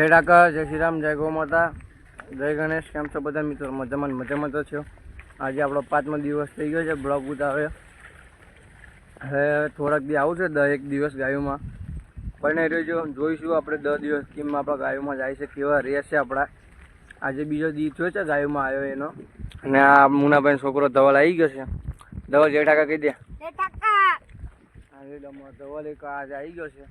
જય ડાકર, જય શ્રી રામ, જય ગૌ માતા, જય ગણેશ. કેમ છો બધા મિત્રો? મજામાં તો છો. આજે આપણો 5મો દિવસ થઈ ગયો છે બ્લોગ ઉતારે. હવે થોડાક દી આવું છે 10 દિવસ ગાયોમાં પણ રહેજો. જોઈશું આપણે 10 દિવસ કેમ આપણા ગાયોમાં જાય છે, કેવા રહેશે આપણા. આજે બીજો દી થયો છે ગાયોમાં આવ્યો એનો. અને આ મુનાભાઈ છોકરો ધવલ આવી ગયો છે. ધવલ જય ટાકા કહી દે. ધવલ એક આજે આવી ગયો છે.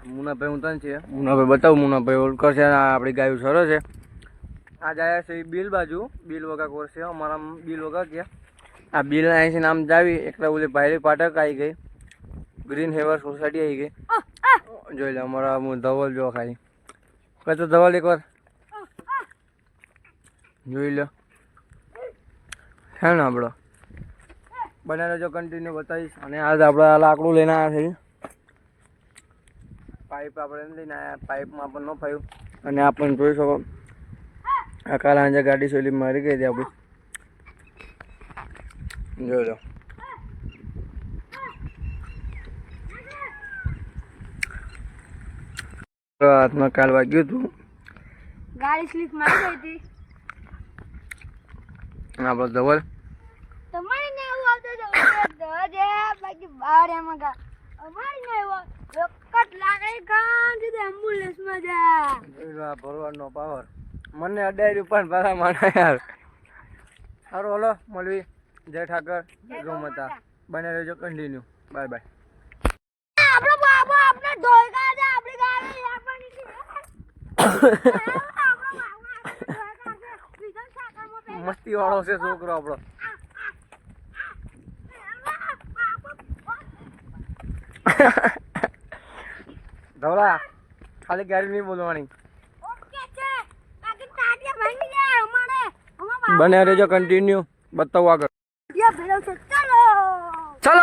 મુનાભાઈ હું તને છે. મુનાભાઈ બતાવું. મુનાભાઈ ઓળખો છે. આપણી ગાયું સરસ છે. આ જાય છે બિલ બાજુ. બિલ વગા કોરશે અમારા બિલ વગા કે આ બિલ અહીં છે નામ જાવી એકલા ઓલી ભાઈરી પાટક આવી ગઈ. ગ્રીન હેવર સોસાયટી આવી ગઈ. જોઈ લે અમારા ધવલ જો ખાલી કઈ તો ધવલ એકવાર જોઈ લો છે ને આપણો બનાવેલો જો કન્ટિન્યુ બતાવીશ. અને આજ આપણે આ લાકડું લઈને આવ્યા છે. પાઇપ આપણે લઈને આવ્યા. પાઇપમાં પણ ન ફાયું. અને આપણને જોઈ શકો આ કાલે આજે ગાડી સોલી મારી ગઈ હતી આપણી. જોઈ લો હાથમાં કાલ વાગ્યું હતું. ગાડી સ્લીપ મારી ગઈ હતી. આપણો ધવલ તમારે ને એવું આવતું છે બાકી બહાર એમાં ગા અમારે ને એવું વખત લાગે કાં દીધે એમ્બ્યુલન્સમાં જા ભરવાનો પાવર મને અડાઈ પણ ભરા માના યાર. સારું હલો મળવી. જય ઠાકર, ગૌ માતા. બને રહેજો કન્ટિન્યુ. Bye bye. આપણો બાબો આપણે ધોઈકા છે. આપણી ગાડી આપવાની છે. મસ્તી વાળો છે છોકરો આપણો. ધવલા ખાલી ગાડી નહીં બોલવાની. બને રહેજો કન્ટિન્યુ. બતાવો આગળ. ચલો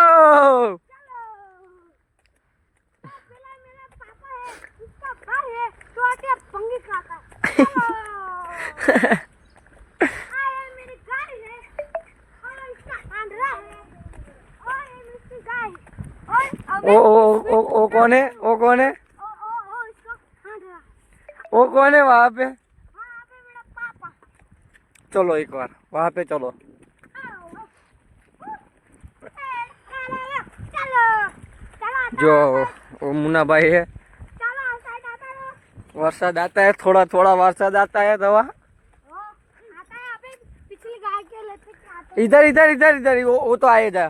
ओ कौन है? ओ कौन है? ओ कौन है वहाँ पे? चलो एक बार वहाँ पे चलो. जो वो मुन्ना भाई है. वर्षाद आता है. थोड़ा थोड़ा वर्षाद आता है. दवा इधर इधर इधर इधर वो तो आए जा.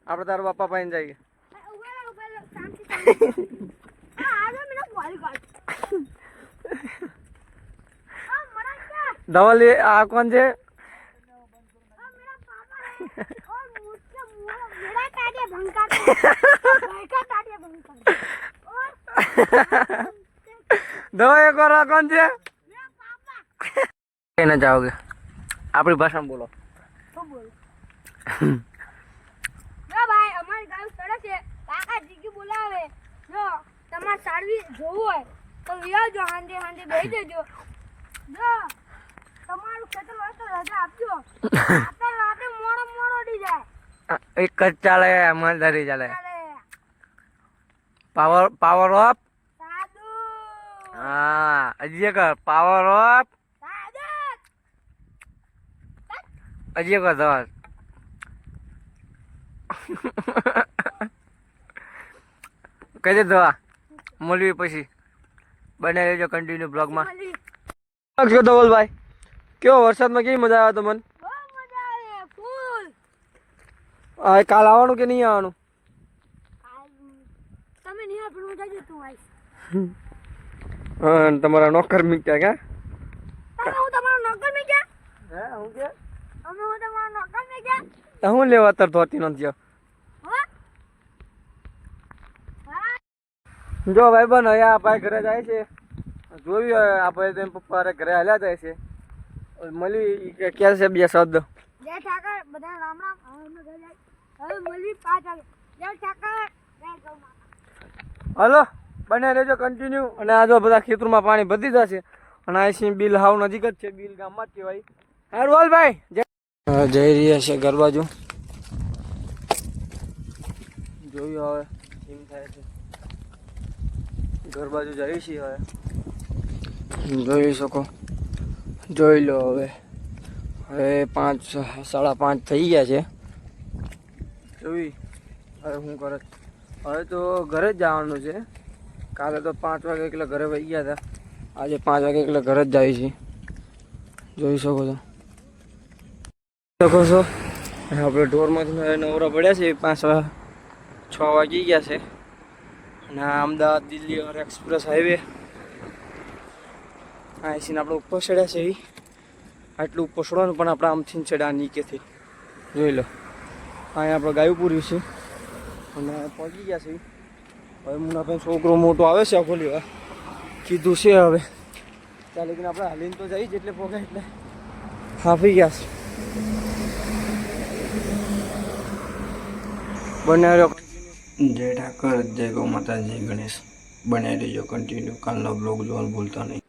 आप तार पापा पहन जाइए. धवल ये आ कौन से? धवल एक और कौन से? कहना चाहोगे? अपनी भाषा में बोलो. ભાઈ અમારી ગાય સરસ છે. કાકા જીગી બોલાવે. જો તમાર સાડવી જોવું હોય તો વિયા જો હાંડે હાંડે બેહી દેજો. જો તમારું ખેતર હોય તો રજા આપજો. રાતે મોડો ડી જાય. એક જ ચાલે. મલદારી ચાલે. Power of. સાદુ હા અજય કર. Power of. સાદુ અજય કર ધવલ. કહી દે દવા મળવી પછી. બને રહેજો કન્ટિન્યુ બ્લોગમાં. ધવલભાઈ કેવો વરસાદમાં કેવી મજા આવે તમને? બહુ મજા આવે ફૂલ. હા કાલ આવવાનું કે નહીં આવવાનું? તમે નહીં પણ મજા જ તું આવીશ. હા તમારા નોકર મીક્યા કે? હું તમારો નોકર મે ગયા? હે હું કે? હું તમારો નોકર મે ગયા? હું લેવા તર ધોતી નથી. જો ભાઈ બન હવે આ ભાઈ ઘરે જાય છે. જોયું આપણે તેમ પપ્પા ઘરે હાલ્યા જાય છે. મળી ક્યાં છે બે શબ્દ? જય ઠાકર બધા રામ રામ. હવે મળી 5 વાગે. જય ઠાકર જય ગૌ માતા. હલો બને રહેજો કન્ટિન્યુ. અને આ જો બધા ખેતરમાં પાણી ભરી જશે. અને આ બિલ હાવ નજીક જ છે. બિલ ગામમાં જ કહેવાય. હારું ભાઈ જઈ રહ્યા છે ઘર બાજુ. જોયું હવે કેમ થાય છે. ઘર બાજુ જઈએ છીએ હવે. જોઈ શકો, જોઈ લો. હવે 5 સાડા 5 થઈ ગયા છે. જોઈ હવે શું કરે, હવે તો ઘરે જ જવાનું છે. કાલે તો 5 વાગે એટલે ઘરે વહી ગયા હતા, આજે 5 વાગે એટલે ઘરે જ જાય છે. જોઈ શકો છો આપણે ઢોરમાંથી નવરા પડ્યા છે. 6 વાગી ગયા છે અને આ અમદાવાદ દિલ્હી એક્સપ્રેસ હાઈવે અહીંથી આપણે ઉપર ચડ્યા છે. આટલું ઉપર ચડવાનું પણ આપણે આમથી ચડ્યા નીચેથી. જોઈ લો અહીંયા આપણે ગાયું પૂર્યું છે અને પહોંચી ગયા છે. હવે મુનાભાઈ છોકરો મોટો આવે છે, ખોલી વાર કીધું છે. હવે ત્યાં લગીને આપણે હાલીને તો જઈએ એટલે પહોંચાય એટલે હાફી ગયા છે. બનાવ્યો જય ઠાકર, જય ગૌ માતા, જય ગણેશ. બનાવી દેજો કન્ટિન્યુ. કાલનો બ્લોગ જોવાનું ભૂલતા નહીં.